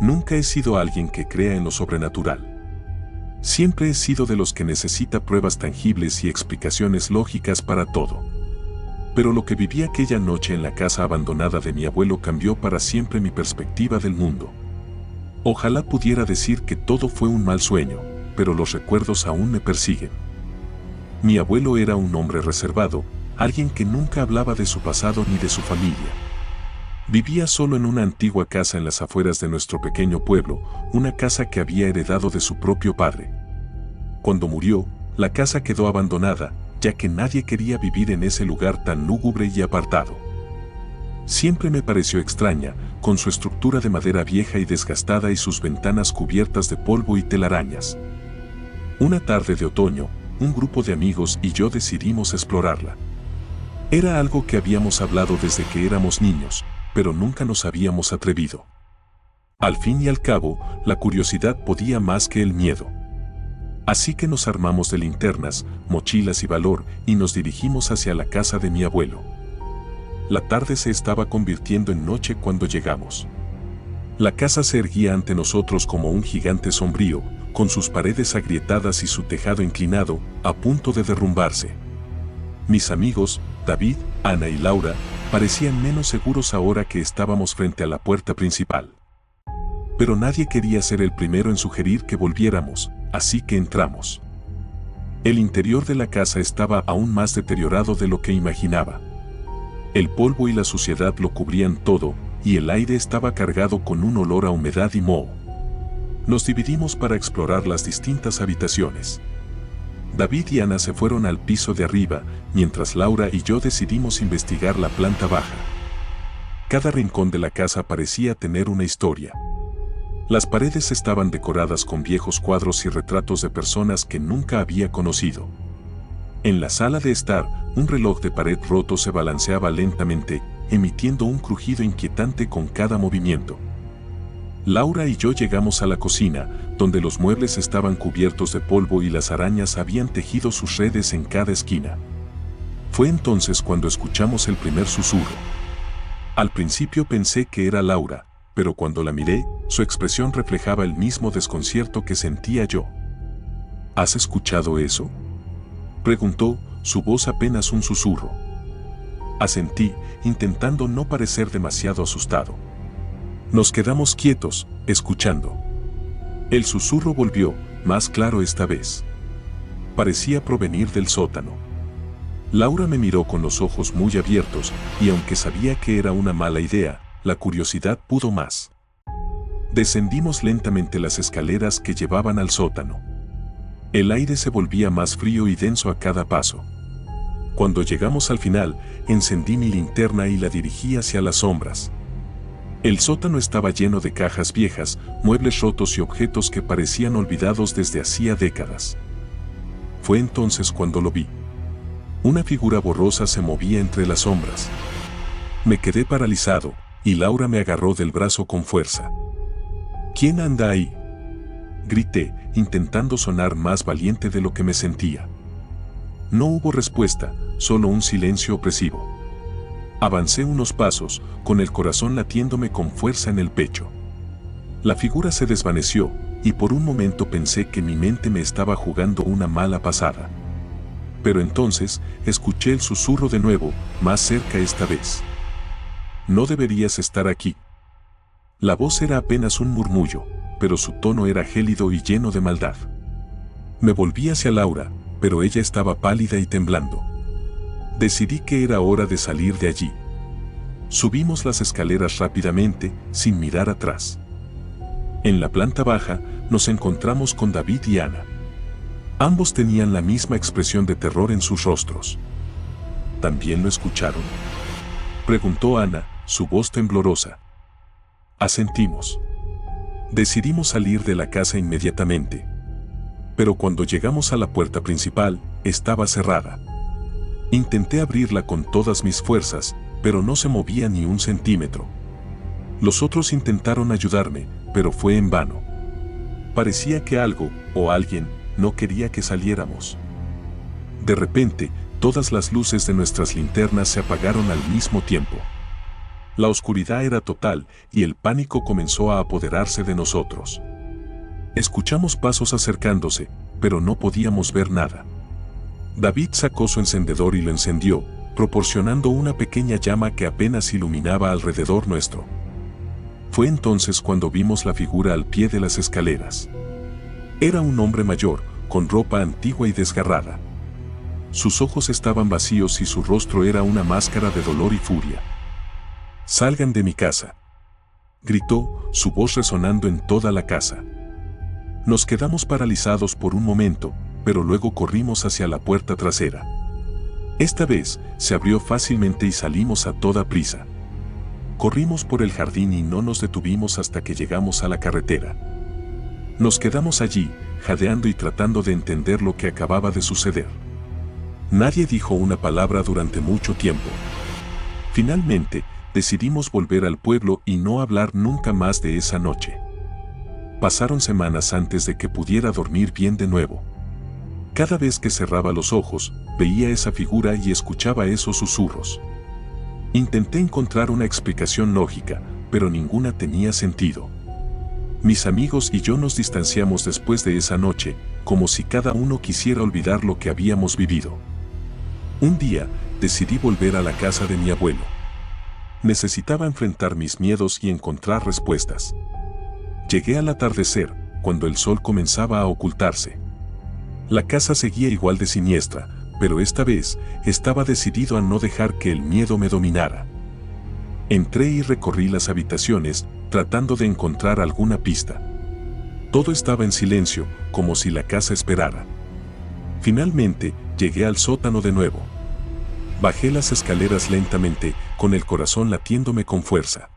Nunca he sido alguien que crea en lo sobrenatural. Siempre he sido de los que necesita pruebas tangibles y explicaciones lógicas para todo. Pero lo que viví aquella noche en la casa abandonada de mi abuelo cambió para siempre mi perspectiva del mundo. Ojalá pudiera decir que todo fue un mal sueño, pero los recuerdos aún me persiguen. Mi abuelo era un hombre reservado, alguien que nunca hablaba de su pasado ni de su familia. Vivía solo en una antigua casa en las afueras de nuestro pequeño pueblo, una casa que había heredado de su propio padre. Cuando murió, la casa quedó abandonada, ya que nadie quería vivir en ese lugar tan lúgubre y apartado. Siempre me pareció extraña, con su estructura de madera vieja y desgastada y sus ventanas cubiertas de polvo y telarañas. Una tarde de otoño, un grupo de amigos y yo decidimos explorarla. Era algo que habíamos hablado desde que éramos niños, pero nunca nos habíamos atrevido. Al fin y al cabo, la curiosidad podía más que el miedo. Así que nos armamos de linternas, mochilas y valor y nos dirigimos hacia la casa de mi abuelo. La tarde se estaba convirtiendo en noche cuando llegamos. La casa se erguía ante nosotros como un gigante sombrío, con sus paredes agrietadas y su tejado inclinado, a punto de derrumbarse. Mis amigos, David, Ana y Laura, parecían menos seguros ahora que estábamos frente a la puerta principal. Pero nadie quería ser el primero en sugerir que volviéramos, así que entramos. El interior de la casa estaba aún más deteriorado de lo que imaginaba. El polvo y la suciedad lo cubrían todo, y el aire estaba cargado con un olor a humedad y moho. Nos dividimos para explorar las distintas habitaciones. David y Ana se fueron al piso de arriba, mientras Laura y yo decidimos investigar la planta baja. Cada rincón de la casa parecía tener una historia. Las paredes estaban decoradas con viejos cuadros y retratos de personas que nunca había conocido. En la sala de estar, un reloj de pared roto se balanceaba lentamente, emitiendo un crujido inquietante con cada movimiento. Laura y yo llegamos a la cocina, donde los muebles estaban cubiertos de polvo y las arañas habían tejido sus redes en cada esquina. Fue entonces cuando escuchamos el primer susurro. Al principio pensé que era Laura, pero cuando la miré, su expresión reflejaba el mismo desconcierto que sentía yo. ¿Has escuchado eso?, preguntó, su voz apenas un susurro. Asentí, intentando no parecer demasiado asustado. Nos quedamos quietos, escuchando. El susurro volvió, más claro esta vez. Parecía provenir del sótano. Laura me miró con los ojos muy abiertos, y aunque sabía que era una mala idea, la curiosidad pudo más. Descendimos lentamente las escaleras que llevaban al sótano. El aire se volvía más frío y denso a cada paso. Cuando llegamos al final, encendí mi linterna y la dirigí hacia las sombras. El sótano estaba lleno de cajas viejas, muebles rotos y objetos que parecían olvidados desde hacía décadas. Fue entonces cuando lo vi. Una figura borrosa se movía entre las sombras. Me quedé paralizado, y Laura me agarró del brazo con fuerza. ¿Quién anda ahí?, grité, intentando sonar más valiente de lo que me sentía. No hubo respuesta, solo un silencio opresivo. Avancé unos pasos, con el corazón latiéndome con fuerza en el pecho. La figura se desvaneció, y por un momento pensé que mi mente me estaba jugando una mala pasada. Pero entonces, escuché el susurro de nuevo, más cerca esta vez. No deberías estar aquí. La voz era apenas un murmullo, pero su tono era gélido y lleno de maldad. Me volví hacia Laura, pero ella estaba pálida y temblando. Decidí que era hora de salir de allí. Subimos las escaleras rápidamente, sin mirar atrás. En la planta baja, nos encontramos con David y Ana. Ambos tenían la misma expresión de terror en sus rostros. ¿También lo escucharon?, preguntó Ana, su voz temblorosa. Asentimos. Decidimos salir de la casa inmediatamente. Pero cuando llegamos a la puerta principal, estaba cerrada. Intenté abrirla con todas mis fuerzas, pero no se movía ni un centímetro. Los otros intentaron ayudarme, pero fue en vano. Parecía que algo, o alguien, no quería que saliéramos. De repente, todas las luces de nuestras linternas se apagaron al mismo tiempo. La oscuridad era total y el pánico comenzó a apoderarse de nosotros. Escuchamos pasos acercándose, pero no podíamos ver nada. David sacó su encendedor y lo encendió, proporcionando una pequeña llama que apenas iluminaba alrededor nuestro. Fue entonces cuando vimos la figura al pie de las escaleras. Era un hombre mayor, con ropa antigua y desgarrada. Sus ojos estaban vacíos y su rostro era una máscara de dolor y furia. «Salgan de mi casa», gritó, su voz resonando en toda la casa. Nos quedamos paralizados por un momento, pero luego corrimos hacia la puerta trasera. Esta vez, se abrió fácilmente y salimos a toda prisa. Corrimos por el jardín y no nos detuvimos hasta que llegamos a la carretera. Nos quedamos allí, jadeando y tratando de entender lo que acababa de suceder. Nadie dijo una palabra durante mucho tiempo. Finalmente, decidimos volver al pueblo y no hablar nunca más de esa noche. Pasaron semanas antes de que pudiera dormir bien de nuevo. Cada vez que cerraba los ojos, veía esa figura y escuchaba esos susurros. Intenté encontrar una explicación lógica, pero ninguna tenía sentido. Mis amigos y yo nos distanciamos después de esa noche, como si cada uno quisiera olvidar lo que habíamos vivido. Un día, decidí volver a la casa de mi abuelo. Necesitaba enfrentar mis miedos y encontrar respuestas. Llegué al atardecer, cuando el sol comenzaba a ocultarse. La casa seguía igual de siniestra, pero esta vez estaba decidido a no dejar que el miedo me dominara. Entré y recorrí las habitaciones, tratando de encontrar alguna pista. Todo estaba en silencio, como si la casa esperara. Finalmente, llegué al sótano de nuevo. Bajé las escaleras lentamente, con el corazón latiéndome con fuerza.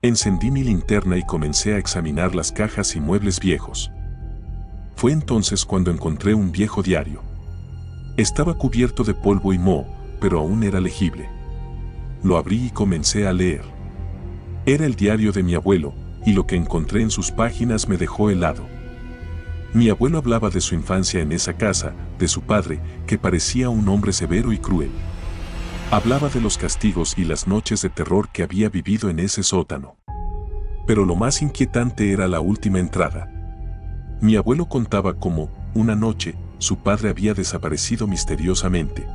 Encendí mi linterna y comencé a examinar las cajas y muebles viejos. Fue entonces cuando encontré un viejo diario. Estaba cubierto de polvo y moho, pero aún era legible. Lo abrí y comencé a leer. Era el diario de mi abuelo, y lo que encontré en sus páginas me dejó helado. Mi abuelo hablaba de su infancia en esa casa, de su padre, que parecía un hombre severo y cruel. Hablaba de los castigos y las noches de terror que había vivido en ese sótano. Pero lo más inquietante era la última entrada. Mi abuelo contaba cómo, una noche, su padre había desaparecido misteriosamente.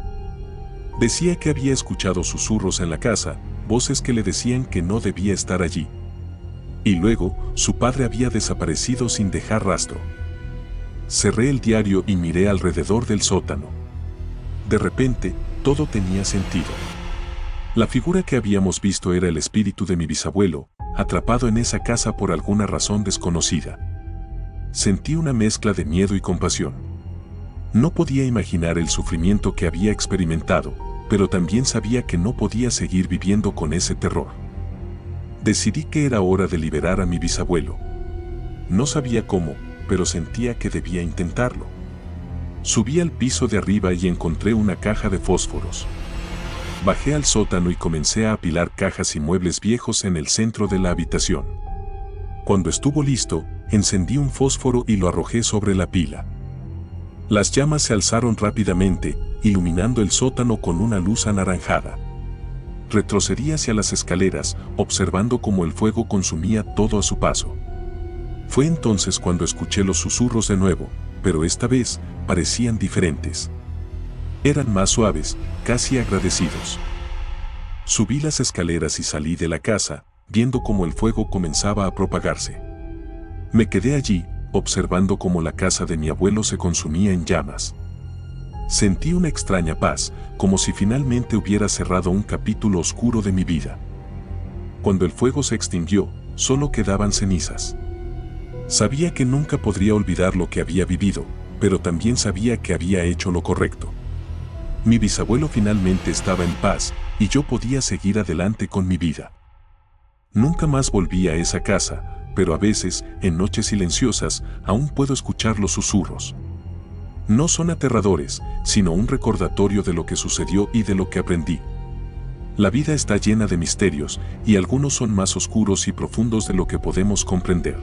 Decía que había escuchado susurros en la casa, voces que le decían que no debía estar allí. Y luego, su padre había desaparecido sin dejar rastro. Cerré el diario y miré alrededor del sótano. De repente, todo tenía sentido. La figura que habíamos visto era el espíritu de mi bisabuelo, atrapado en esa casa por alguna razón desconocida. Sentí una mezcla de miedo y compasión. No podía imaginar el sufrimiento que había experimentado, pero también sabía que no podía seguir viviendo con ese terror. Decidí que era hora de liberar a mi bisabuelo. No sabía cómo, pero sentía que debía intentarlo. Subí al piso de arriba y encontré una caja de fósforos. Bajé al sótano y comencé a apilar cajas y muebles viejos en el centro de la habitación. Cuando estuvo listo, encendí un fósforo y lo arrojé sobre la pila. Las llamas se alzaron rápidamente, iluminando el sótano con una luz anaranjada. Retrocedí hacia las escaleras, observando cómo el fuego consumía todo a su paso. Fue entonces cuando escuché los susurros de nuevo, pero esta vez parecían diferentes. Eran más suaves, casi agradecidos. Subí las escaleras y salí de la casa, viendo cómo el fuego comenzaba a propagarse. Me quedé allí, observando cómo la casa de mi abuelo se consumía en llamas. Sentí una extraña paz, como si finalmente hubiera cerrado un capítulo oscuro de mi vida. Cuando el fuego se extinguió, solo quedaban cenizas. Sabía que nunca podría olvidar lo que había vivido, pero también sabía que había hecho lo correcto. Mi bisabuelo finalmente estaba en paz, y yo podía seguir adelante con mi vida. Nunca más volví a esa casa, pero a veces, en noches silenciosas, aún puedo escuchar los susurros. No son aterradores, sino un recordatorio de lo que sucedió y de lo que aprendí. La vida está llena de misterios, y algunos son más oscuros y profundos de lo que podemos comprender.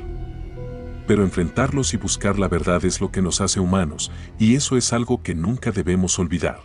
Pero enfrentarlos y buscar la verdad es lo que nos hace humanos, y eso es algo que nunca debemos olvidar.